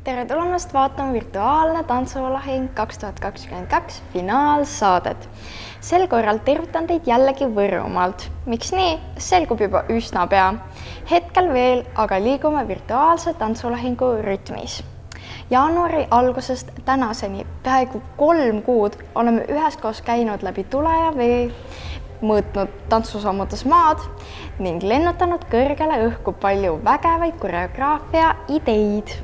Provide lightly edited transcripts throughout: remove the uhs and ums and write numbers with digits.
tere tulemast vaatama virtuaalne tantsulahing 2022 finaalsaadet. Sel korral tervitan teid jällegi Võrumaalt. Miks nii? Selgub juba üsna pea. Hetkel veel, aga liigume virtuaalse tantsulahingu rütmis. Jaanuari algusest tänaseni peaaegu 3 kuud oleme üheskoos käinud läbi tule ja vee, mõõtnud tantsusammudes maad ning lennutanud kõrgele õhku palju vägevaid koreograafia ideid.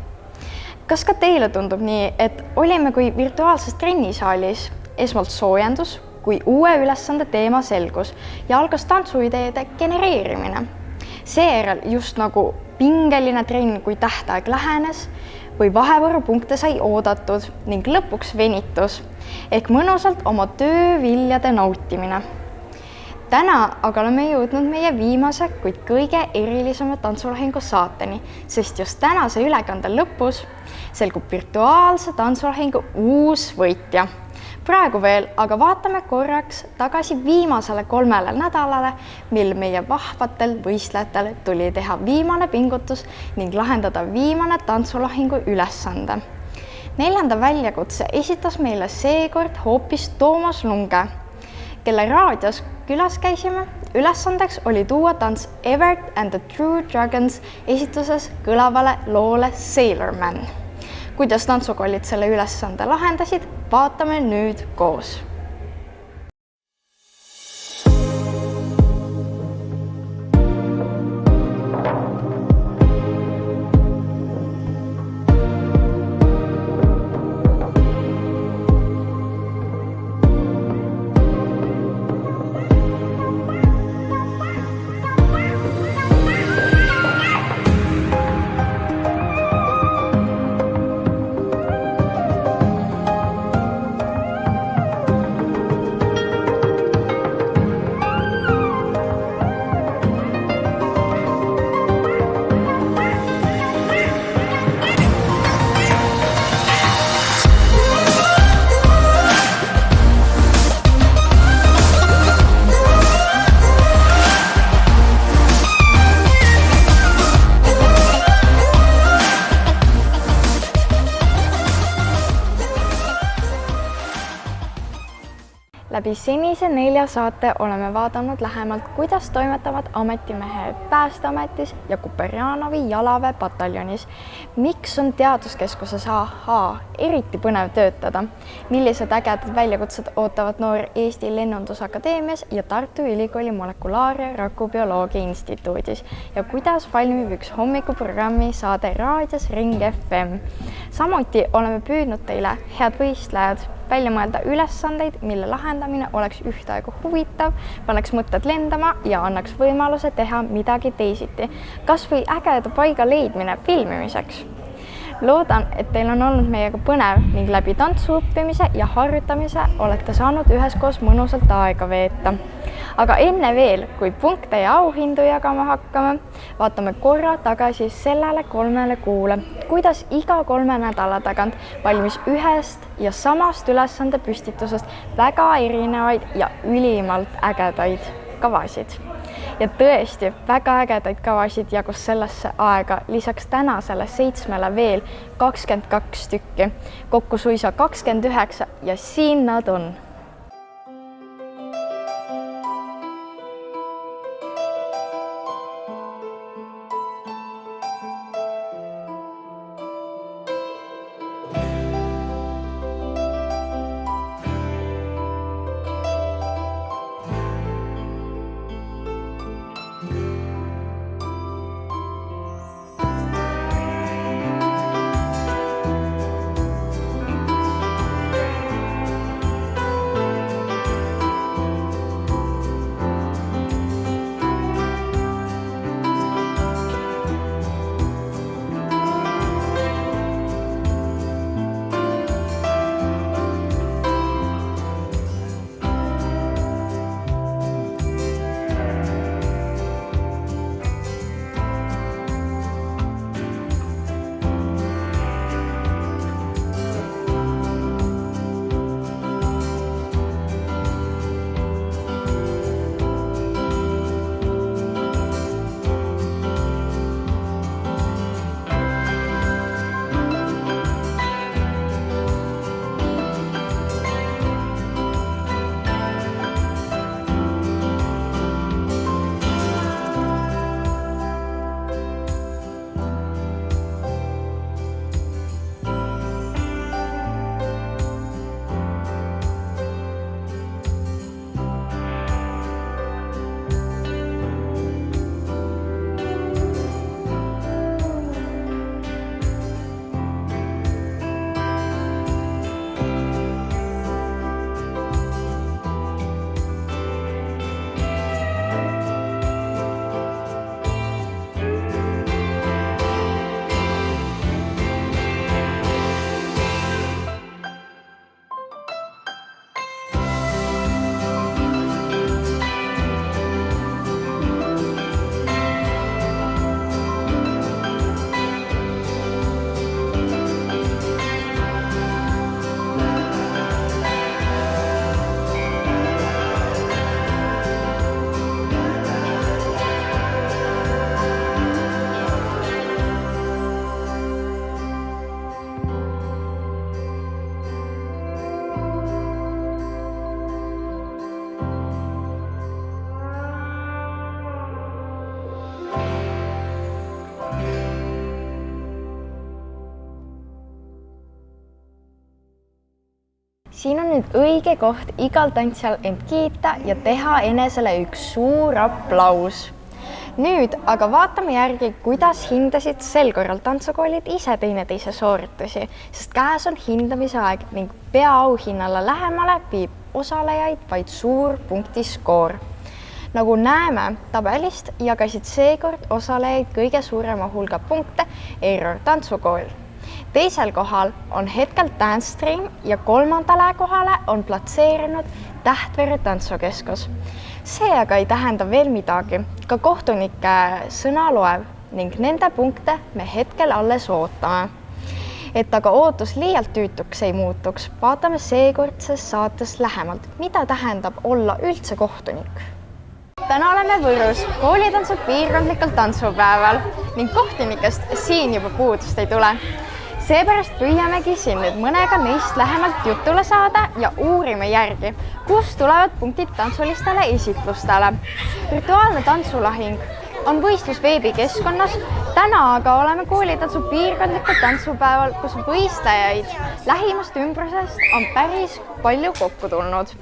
Kas ka teile tundub nii, et olime kui virtuaalses trennisaalis, esmalt soojendus, kui uue ülesande teema selgus ja algas tantsuideede genereerimine. Seejärel just nagu pingeline trenn, kui tähtaeg lähenes või vahevõrupunkte sai oodatud ning lõpuks venitus ehk mõnusalt oma tööviljade nautimine. Täna aga oleme jõudnud meie viimase, kuid kõige erilisema tantsulahingu saateni, sest just tänase ülekande lõpus selgub virtuaalse tantsulahingu uus võitja. Praegu veel aga vaatame korraks tagasi viimasele 3 nädalale, mil meie vahvatel võistlejatel tuli teha viimane pingutus ning lahendada viimane tantsulahingu ülesande. 4. väljakutse esitas meile seekord hoopis Toomas Lunge, kelle raadios külas käisime. Ülesandeks oli tuua tants Evert and the True Dragons esituses kõlavale loole Sailor Man. Kuidas tantsukollid selle ülesande lahendasid, vaatame nüüd koos. Läbi senise 4 saate oleme vaadanud lähemalt, kuidas toimetavad ametimehed Päästeametis ja Kuperjanovi jalaväe pataljonis. Miks on teaduskeskuses eriti põnev töötada? Millised ägedad väljakutsed ootavad noor Eesti Lennundusakadeemias ja Tartu Ülikooli Molekulaar- ja Rakubioloogia Instituudis? Ja kuidas valmib üks hommikuprogrammi saade raadios Ring FM? Samuti oleme püüdnud teile, head võistlejad, välja mõelda ülesandeid, mille lahendamine oleks ühtaegu huvitav, paneks mõtted lendama ja annaks võimaluse teha midagi teisiti. Kas või ägeda paiga leidmine filmimiseks. Loodan, et teil on olnud meiega põnev ning läbi tantsu õppimise ja harjutamise olete saanud üheskoos mõnusalt aega veeta. Aga enne veel, kui punkte ja auhindu jagama hakkame, vaatame korra tagasi sellele 3 kuule, kuidas iga 3 nädala tagant valmis ühest ja samast ülesande püstitusest väga erinevaid ja ülimalt ägedaid kavasid. Ja tõesti, väga ägedaid kavasid jagus sellesse aega lisaks tänasele 7 veel 22 tükki, kokku suisa 29 ja siin nad on. siin on nüüd õige koht igal tantsijal end kiita ja teha enesele üks suur aplaus. Nüüd aga vaatame järgi, kuidas hindasid sel korral tantsukoolid ise teineteise sooritusi, sest käes on hindamise aeg ning peaauhinnale lähemale viib osalejaid vaid suur punktiskoor. Nagu näeme tabelist, jagasid seekord osalejaid kõige suurema hulga punkte Error tantsukool. Teisel kohal on hetkel Dance Stream ja kolmandale kohale on platseerinud Tähtvere tantsukeskus. See aga ei tähenda veel midagi, ka kohtunike sõna loev ning nende punkte me hetkel alles ootame. Et aga ootus liialt tüütuks ei muutuks, vaatame seekordses saates lähemalt, mida tähendab olla üldse kohtunik. Täna oleme Võrus koolitantsu piirkondlikul tantsupäeval ning kohtunikest siin juba puudust ei tule. Seepärast püüamegi siin nüüd mõnega neist lähemalt jutule saada ja uurime järgi, kust tulevad punktid tantsulistele esitlustele. Virtuaalne tantsulahing on võistlus veebikeskkonnas, täna aga oleme koolitantsu piirkondlikul tantsupäeval, kus võistlejaid lähimast ümbrusest on päris palju kokku tulnud,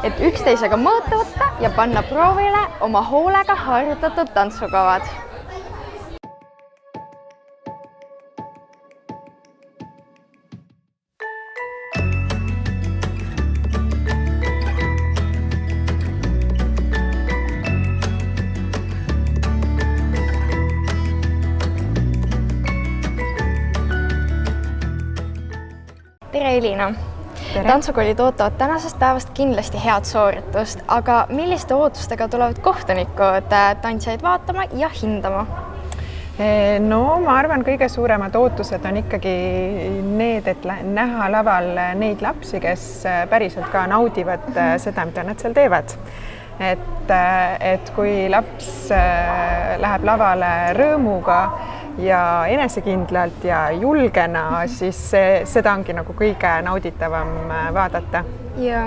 et üksteisega mõõta võtta ja panna proovile oma hoolega harjutatud tantsukavad. Tere Elina! Tantsukoolid ootavad tänasest päevast kindlasti head sooritust, aga milliste ootustega tulevad kohtunikud tantsijaid vaatama ja hindama? No ma arvan, kõige suuremad ootused on ikkagi need, et näha laval neid lapsi, kes päriselt ka naudivad seda, mida nad seal teevad. Et kui laps läheb lavale rõõmuga ja enesekindlalt ja julgena, siis seda ongi nagu kõige nauditavam vaadata. Ja,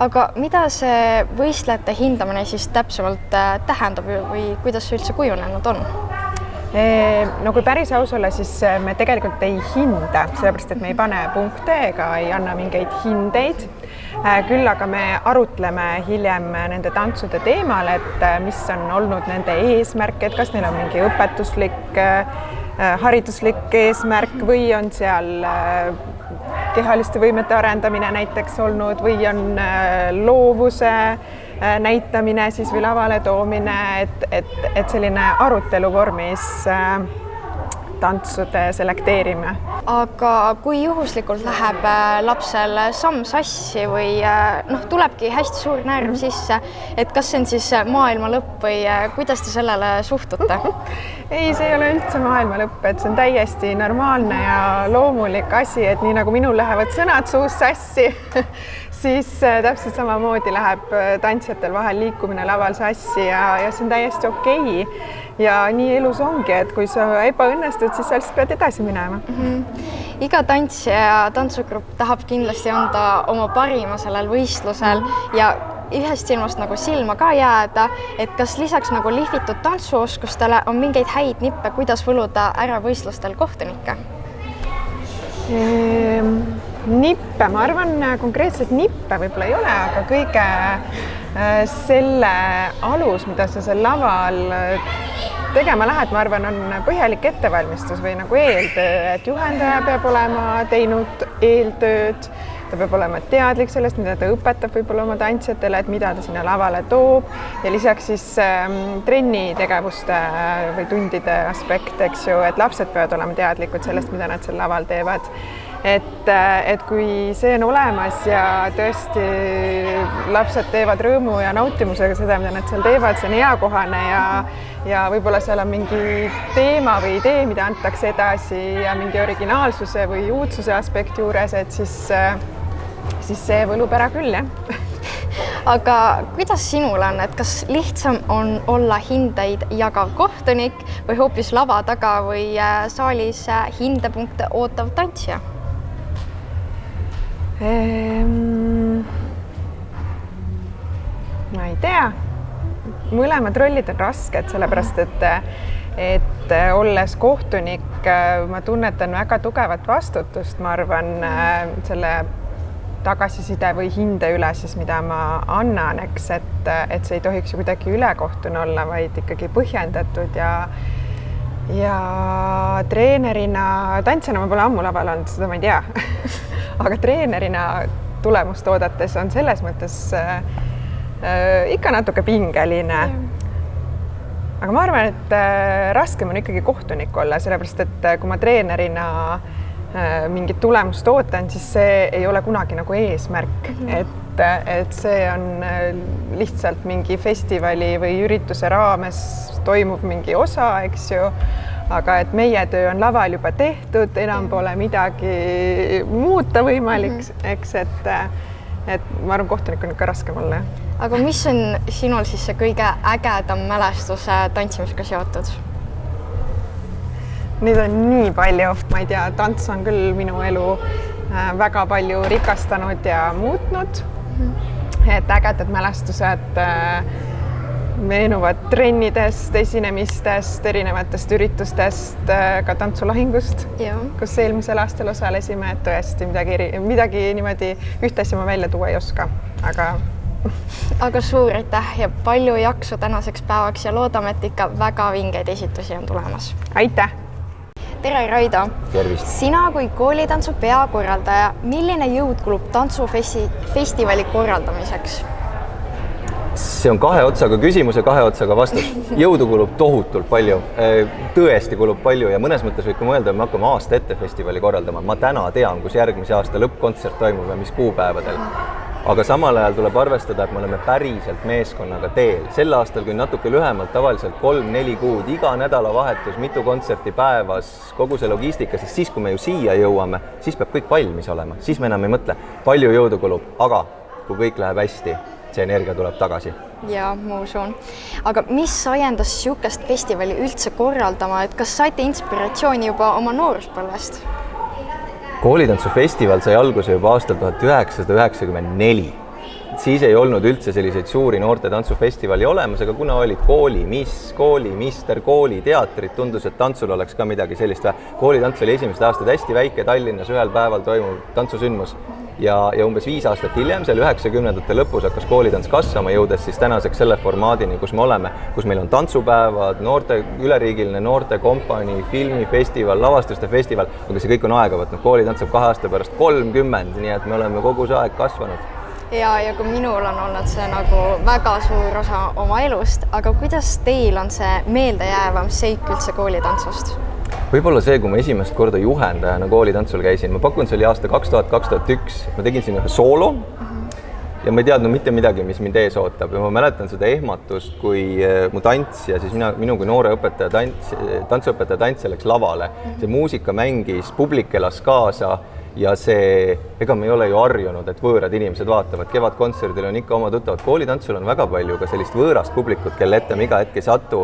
aga mida see võistlejate hindamine siis täpsemalt tähendab või kuidas see üldse kujunenud on? No kui päris aus olla, siis me tegelikult ei hinda, sellepärast et me ei pane punkte ega ei anna mingeid hindeid. Küll aga me arutleme hiljem nende tantsude teemal, et mis on olnud nende eesmärk, et kas neil on mingi õpetuslik, hariduslik eesmärk või on seal kehaliste võimete arendamine näiteks olnud või on loovuse näitamine siis või lavale toomine, et selline arutelu vormis tantsude selekteerime. Aga kui juhuslikult läheb lapsel samm sassi või tulebki hästi suur närv sisse, et kas see on siis maailma lõpp või kuidas te sellele suhtute? Ei, see ei ole üldse maailma lõpp, et see on täiesti normaalne ja loomulik asi, et nii nagu minul lähevad sõnad suus sassi, siis täpselt samamoodi läheb tantsijatel vahel liikumine laval sassi ja see on täiesti okei. Ja nii elus ongi, et kui sa ebaõnnestud, siis sa lihtsalt pead edasi minema. Iga tantsija ja tantsugrupp tahab kindlasti anda oma parima sellel võistlusel ja ühest silmast nagu silma ka jääda, et kas lisaks nagu lihvitud tantsuoskustele on mingeid häid nippe, kuidas võluda ära võistlustel kohtunikke? Nippe, ma arvan, konkreetselt nippe võib-olla ei ole, aga kõige selle alus, mida sa seal laval tegema lähed, ma arvan, on põhjalik ettevalmistus või nagu eeltöö, et juhendaja peab olema teinud eeltööd, ta peab olema teadlik sellest, mida ta õpetab võib-olla oma tantsijatele, et mida ta sinna lavale toob ja lisaks siis trennitegevuste või tundide aspekt, eks ju, et lapsed peavad olema teadlikud sellest, mida nad seal laval teevad. Et kui see on olemas ja tõesti lapsed teevad rõõmu ja nautimusega seda, mida nad seal teevad, see on eakohane ja võib-olla seal on mingi teema või idee, mida antakse edasi ja mingi originaalsuse või uudsuse aspekt juures, et siis see võlub ära küll, jah. Aga kuidas sinul on, et kas lihtsam on olla hindeid jagav kohtunik või hoopis lava taga või saalis hindepunkte ootav tantsija? Ma ei tea. Mõlemad rollid on rasked, sellepärast et olles kohtunik, ma tunnetan väga tugevat vastutust, ma arvan, selle tagasiside või hinde üle siis, mida ma annan, eks, et see ei tohiks ju kuidagi ülekohtune olla, vaid ikkagi põhjendatud ja treenerina, tantsijana ma pole ammu laval olnud, seda ma ei tea aga treenerina tulemust oodates on selles mõttes ikka natuke pingeline. Aga ma arvan, et raskem on ikkagi kohtunik olla, sellepärast et kui ma treenerina mingit tulemust ootan, siis see ei ole kunagi nagu eesmärk, et see on lihtsalt mingi festivali või ürituse raames toimub mingi osa, eks ju, aga et meie töö on laval juba tehtud, enam pole midagi muuta võimalik, eks, et ma arvan, kohtunik on ikka raskem olla. Aga mis on sinul siis see kõige ägedam mälestus tantsimisega seotud? Neid on nii palju, ma ei tea, tants on küll minu elu väga palju rikastanud ja muutnud. Et ägedad mälestused meenuvad trennidest, esinemistest, erinevatest üritustest, ka tantsulahingust, kus eelmisel aastal osalesime, et tõesti midagi niimoodi ühte asja ma välja tuua ei oska, aga suur aitäh ja palju jaksu tänaseks päevaks ja loodame, et ikka väga vingeid esitusi on tulemas. Aitäh! Tere, Raido! Tervist! Sina kui koolitantsu peakorraldaja, milline jõud kulub tantsufestivali korraldamiseks? See on kahe otsaga küsimus ja kahe otsaga vastus. Jõudu kulub tohutult palju, tõesti kulub palju ja mõnes mõttes võib ka mõelda, et me hakkame aasta ette festivali korraldama. Ma täna tean, kus järgmise aasta lõppkontsert toimub ja mis kuupäevadel. Aga samal ajal tuleb arvestada, et me oleme päriselt meeskonnaga teel. Sel aastal, kui natuke lühemalt, tavaliselt 3-4 kuud, iga nädalavahetus, mitu kontserti päevas, kogu see logistika, sest siis, kui me ju siia jõuame, siis peab kõik valmis olema. Siis me enam ei mõtle, palju jõudu kulub, aga kui kõik läheb hästi, see energia tuleb tagasi. Ja, ma usun. Aga mis ajendas siukest festivali üldse korraldama, et kas saite inspiratsiooni juba oma nooruspõlvest? Koolitantsufestival sai alguse juba aastal 1994. Siis ei olnud üldse selliseid suuri noorte tantsufestivali olemas, aga kuna olid koolimiss, koolimister, kooliteatrid, tundus, et tantsul oleks ka midagi sellist. Koolitants oli esimesed aastad hästi väike Tallinnas ühel päeval toimuv tantsusündmus ja umbes 5 aastat hiljem, seal 90ndate lõpus hakkas koolitants kasvama, jõudes siis tänaseks selle formaadini, kus me oleme, kus meil on tantsupäevad, üleriigiline noorte kompanii, filmifestival, lavastuste festival, aga see kõik on aega võtnud. Koolitants saab 2 aasta pärast 30, nii et me oleme kogu see aeg kasvanud. Ja kui minul on olnud see nagu väga suur osa oma elust, aga kuidas teil on see meeldejäävam seik üldse koolitantsust? Võib-olla see, kui ma esimest korda juhendajana koolitantsul käisin, ma pakun, see oli aasta 2000-2001, ma tegin siin ühe soolo ja ma ei teadnud mitte midagi, mis mind ees ootab ja ma mäletan seda ehmatust, kui mu tantsija, siis minu kui noore tantsuõpetaja tantsija läks lavale, see muusika mängis, publik elas kaasa ja ega me ei ole ju harjunud, et võõrad inimesed vaatavad, kevadkontserdil on ikka oma tuttavad, koolitantsul on väga palju ka sellist võõrast publikut, kelle ette me iga hetk ei satu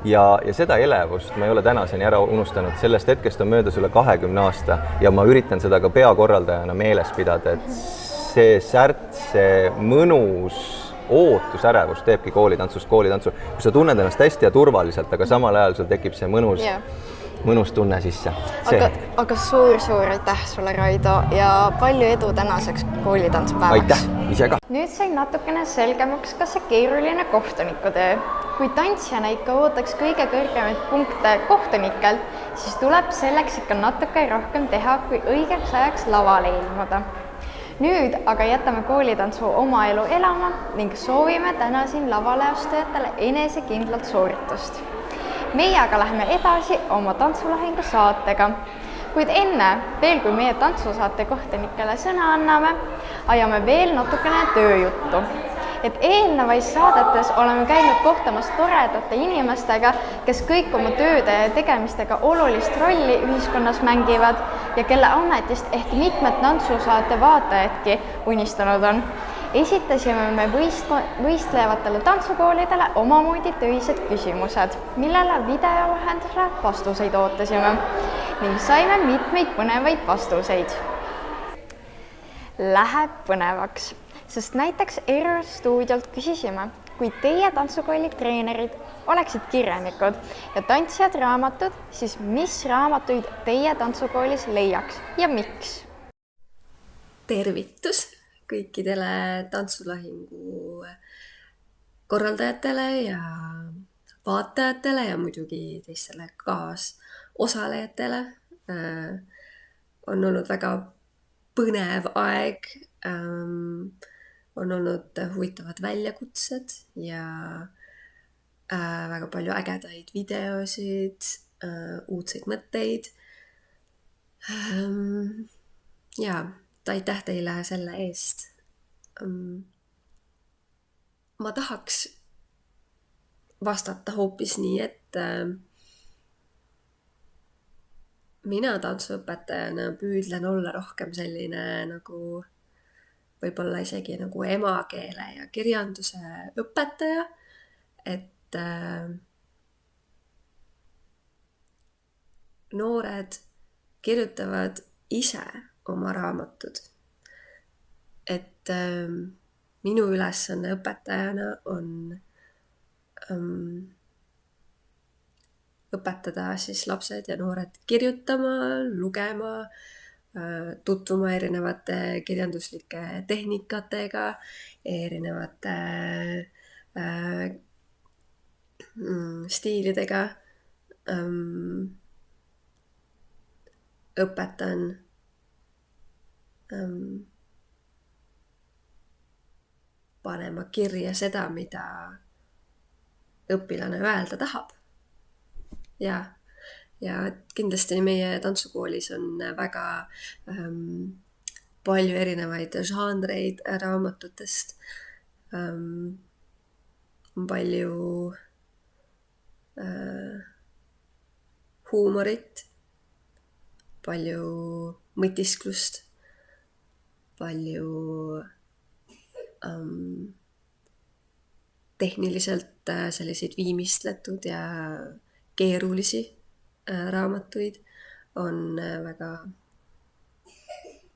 ja seda elevust ma ei ole tänaseni ära unustanud, sellest hetkest on möödas üle 20 aasta ja ma üritan seda ka peakorraldajana meeles pidada, et see särt, see mõnus ootusärevus teebki koolitantsust koolitantsu, kus sa tunned ennast hästi ja turvaliselt, aga samal ajal sul tekib see mõnus tunne sisse. Aga suur aitäh sulle, Raido, ja palju edu tänaseks koolitantsupäevaks. Aitäh, ise ka. Nüüd sai natukene selgemaks ka see keeruline kohtunikutöö. Kui tantsijana ikka ootaks kõige kõrgemaid punkte kohtunikelt, siis tuleb selleks ikka natuke rohkem teha, kui õigeks ajaks lavale ilmuda. Nüüd aga jätame koolitantsu oma elu elama ning soovime täna siin lavale astajatele enesekindlalt sooritust. Meie aga läheme edasi oma tantsulahingu saatega, kuid enne, veel kui meie tantsusaate kohtunikele sõna anname, ajame veel natukene tööjuttu. Et eelnevais saadetes oleme käinud kohtamas toredate inimestega, kes kõik oma tööde ja tegemistega olulist rolli ühiskonnas mängivad ja kelle ametist ehk mitmed tantsusaate vaatajadki unistanud on. Esitasime me võistlevatele tantsukoolidele omamoodi töised küsimused, millele videolahendusele vastuseid ootasime ning saime mitmeid põnevaid vastuseid. Läheb põnevaks, sest näiteks ERR stuudiolt küsisime, kui teie tantsukooli treenerid oleksid kirjanikud ja tantsijad raamatud, siis mis raamatuid teie tantsukoolis leiaks ja miks? Tervitus! kõikidele tantsulahingu korraldajatele ja vaatajatele ja muidugi teistele kaasosalejatele. On olnud väga põnev aeg, on olnud huvitavad väljakutsed ja väga palju ägedaid videosid, uudseid mõtteid. Ja aitäh teile selle eest. Ma tahaks vastata hoopis nii, et mina tantsuõpetajana püüdlen olla rohkem selline nagu võib-olla isegi nagu emakeele ja kirjanduse õpetaja, et noored kirjutavad ise oma raamatud. Et minu ülesanne õpetajana on õpetada siis lapsed ja noored kirjutama, lugema, tutvuma erinevate kirjanduslike tehnikatega, erinevate stiilidega. Õpetan panema kirja seda, mida õpilane öelda tahab. Ja kindlasti meie tantsukoolis on väga palju erinevaid žanreid raamatutest. Palju huumorit, palju mõtisklust, palju tehniliselt selliseid viimistletud ja keerulisi raamatuid.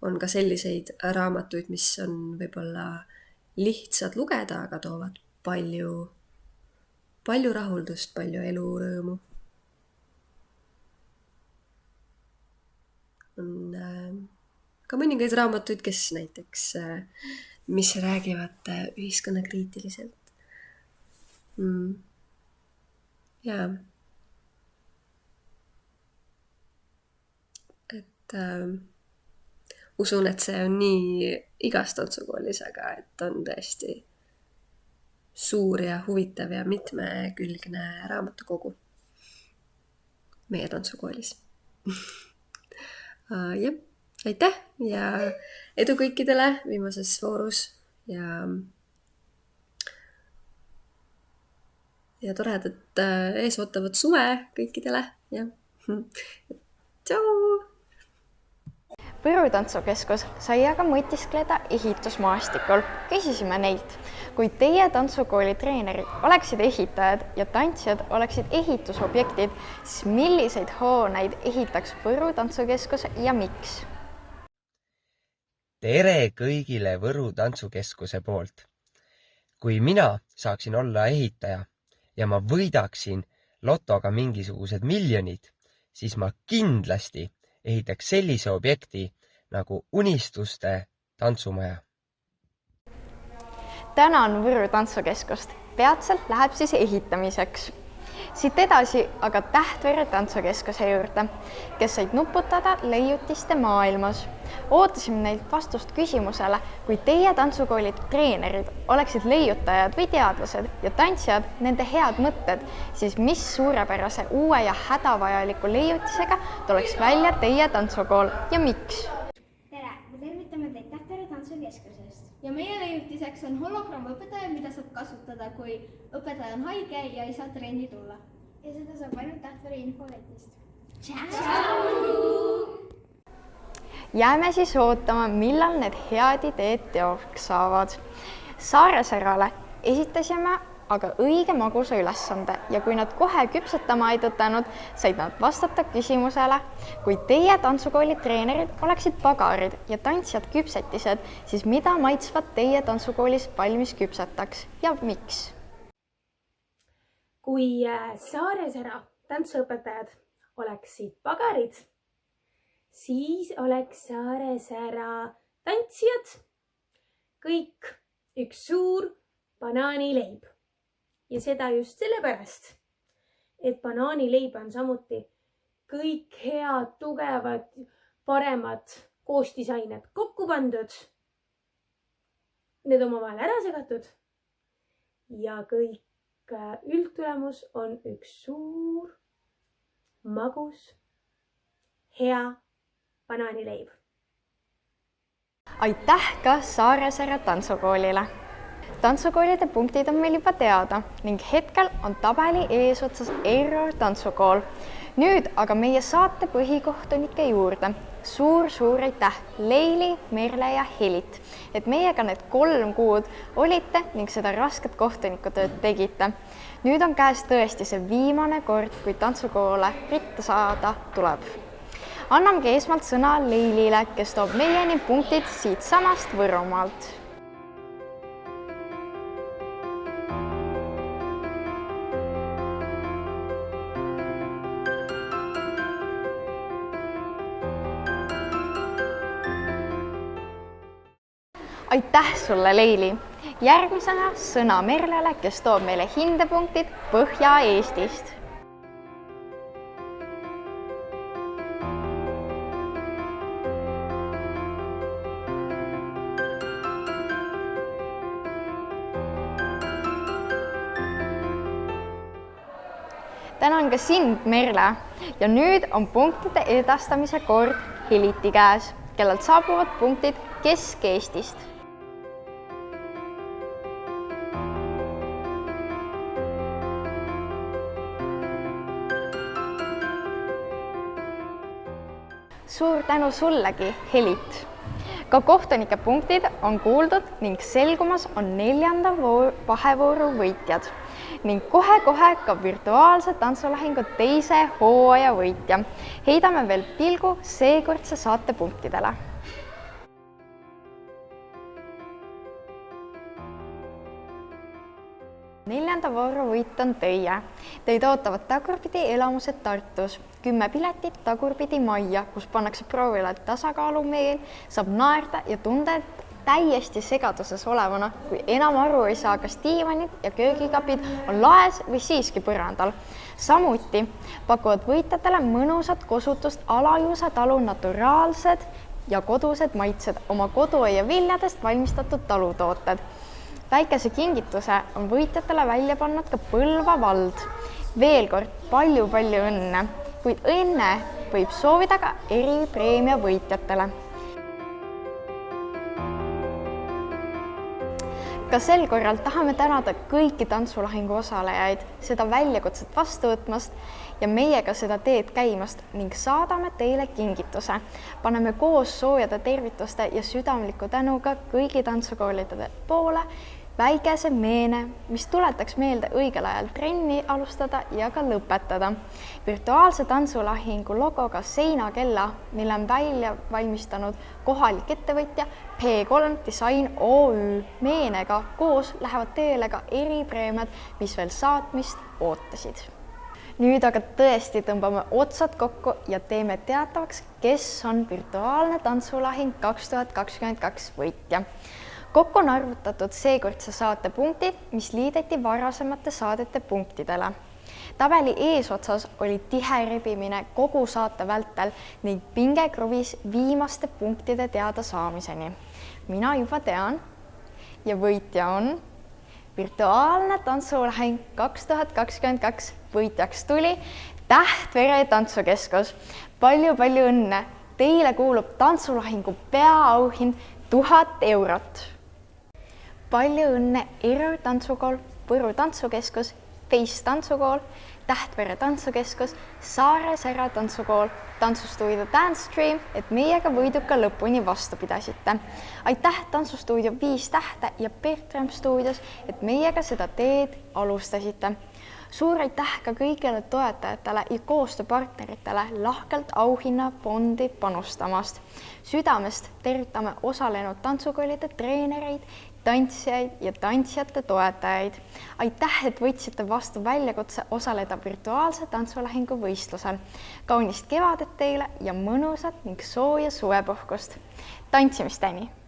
On ka selliseid raamatuid, mis on võib-olla lihtsad lugeda, aga toovad palju rahuldust, palju elurõõmu. On ka mõningaid raamatuid, kes näiteks, mis räägivad ühiskonnakriitiliselt. Jaa. Et usun, et see on nii igas tantsukoolis, aga et on tõesti suur ja huvitav ja mitmekülgne raamatukogu meie tantsukoolis. Jah, aitäh ja edu kõikidele viimases voorus ja toredat ees ootavat suve kõikidele. Ja. Tšau! Võru tantsukeskus sai aga mõtiskleda ehitusmaastikul. Küsisime neilt, kui teie tantsukooli treenerid oleksid ehitajad ja tantsijad oleksid ehitusobjektid, siis milliseid hooneid ehitaks Võru tantsukeskus ja miks? Tere kõigile Võru tantsukeskuse poolt. Kui mina saaksin olla ehitaja ja ma võidaksin lotoga mingisugused miljonid, siis ma kindlasti ehitaks sellise objekti nagu Unistuste tantsumaja. Tänan Võru tantsukeskust. Peatselt läheb siis ehitamiseks. Siit edasi aga Tähtvere tantsukeskuse juurde, kes said nuputada leiutiste maailmas. Ootasime neilt vastust küsimusele, kui teie tantsukooli treenerid oleksid leiutajad või teadlased ja tantsijad nende head mõtted, siis mis suurepärase uue ja hädavajaliku leiutisega tuleks välja teie tantsukool ja miks? Tere, me tervitame teid Tähtvere tantsukeskusest. Ja meie leiutiseks on hologrammõpetaja, mida saab kasutada, kui õpetaja on haige ja ei saa trenni tulla. Ja seda saab ainult Tähtvere infoletist. Tšau! Jääme siis ootama, millal need head ideed teoks saavad. Saareserale esitasime aga õige magusa ülesande ja kui nad kohe küpsetama ei tõtanud, said nad vastata küsimusele, kui teie tantsukooli treenerid oleksid pagarid ja tantsijad küpsetised, siis mida maitsvat teie tantsukoolis valmis küpsetaks ja miks? Kui Saaresera tantsuõpetajad oleksid pagarid, siis oleks Saaresera tantsijad kõik üks suur banaanileib. Ja seda just sellepärast, et banaanileib on samuti kõik head, tugevad, paremad koostisained kokku pandud. Need omavahel ära segatud ja kõik üldtulemus on üks suur, magus, hea banaanileib. Aitäh ka Saaresaare tantsukoolile! Tantsukoolide punktid on meil juba teada ning hetkel on tabeli eesotsas Error tantsukool. Nüüd aga meie saate põhikohtunike juurde. Suur aitäh Leili, Merle ja Helit, et meiega need 3 kuud olite ning seda rasket kohtunikutööd tegite. Nüüd on käes tõesti see viimane kord, kui tantsukoole ritta saada tuleb. Annamegi esmalt sõna Leilile, kes toob meieni punktid siit samast Võrumaalt. Aitäh sulle, Leili! Järgmisena sõna Merlele, kes toob meile hindepunktid Põhja-Eestist. Tänan ka sind, Merle! Ja nüüd on punktide edastamise kord Heliti käes, kellelt saabuvad punktid Kesk-Eestist. Suur tänu sullegi, Helit! Ka kohtunike punktid on kuuldud ning selgumas on 4. vahevooru võitjad ning kohe ka virtuaalse tantsulahingu 2. hooaja võitja. Heidame veel pilgu seekordse saate punktidele. Neljanda vooru võit on teie. Teid ootavad tagurpidi elamused Tartus. 10 piletit tagurpidi majja, kus pannakse proovile tasakaalumeel, saab naerda ja tunda, et täiesti segaduses olevana, kui enam aru ei saa, kas diivanid ja köögikapid on laes või siiski põrandal. Samuti pakuvad võitjatele mõnusat kosutust Alajuusa talu naturaalsed ja kodused maitsed, oma koduaia viljadest valmistatud talutooted. Väikese kingituse on võitjatele välja pannud ka Põlva vald. Veel kord palju õnne, kuid õnne võib soovida ka eripreemia võitjatele. Ka sel korral tahame tänada kõiki tantsulahingu osalejaid seda väljakutset vastu võtmast ja meiega seda teed käimast ning saadame teile kingituse. Paneme koos soojade tervituste ja südamliku tänuga kõigi tantsukoolide poole väikese meene, mis tuletaks meelde õigel ajal trenni alustada ja ka lõpetada. Virtuaalse tantsulahingu logoga seinakella, mille on välja valmistanud kohalik ettevõtja P3 Design OÜ. Meenega koos lähevad teele ka eripreemiad, mis veel saatmist ootasid. Nüüd aga tõesti tõmbame otsad kokku ja teeme teatavaks, kes on virtuaalne tantsulahing 2022 võitja. Kokku on arvutatud seekordse saate punktid, mis liideti varasemate saadete punktidele. Tabeli eesotsas oli tihe rebimine kogu saate vältel ning pinge kruvis viimaste punktide teada saamiseni. Mina juba tean ja võitja on virtuaalne tantsulahing 2022. Võitjaks tuli Tähtvere tantsukeskus. Palju õnne! Teile kuulub tantsulahingu peaauhind 1000 eurot. Palju õnne Error tantsukool, Võru tantsukeskus, Face tantsukool, Tähtvere tantsukeskus, Saaresaare tantsukool, tantsustuudio Dance Stream, et meiega võiduka lõpuni vastu pidasite. Aitäh tantsustuudio 5 tähte ja Bertram stuudios, et meiega seda teed alustasite. Suur aitäh ka kõigile toetajatele ja koostööpartneritele lahkelt auhinnafondi panustamast. Südamest tervitame osalenud tantsukoolide treenereid, tantsijaid ja tantsijate toetajaid. Aitäh, et võtsite vastu väljakutse osaleda virtuaalse tantsulahingu võistlusel. Kaunist kevadet teile ja mõnusat ning sooja suvepuhkust. Tantsimisteni!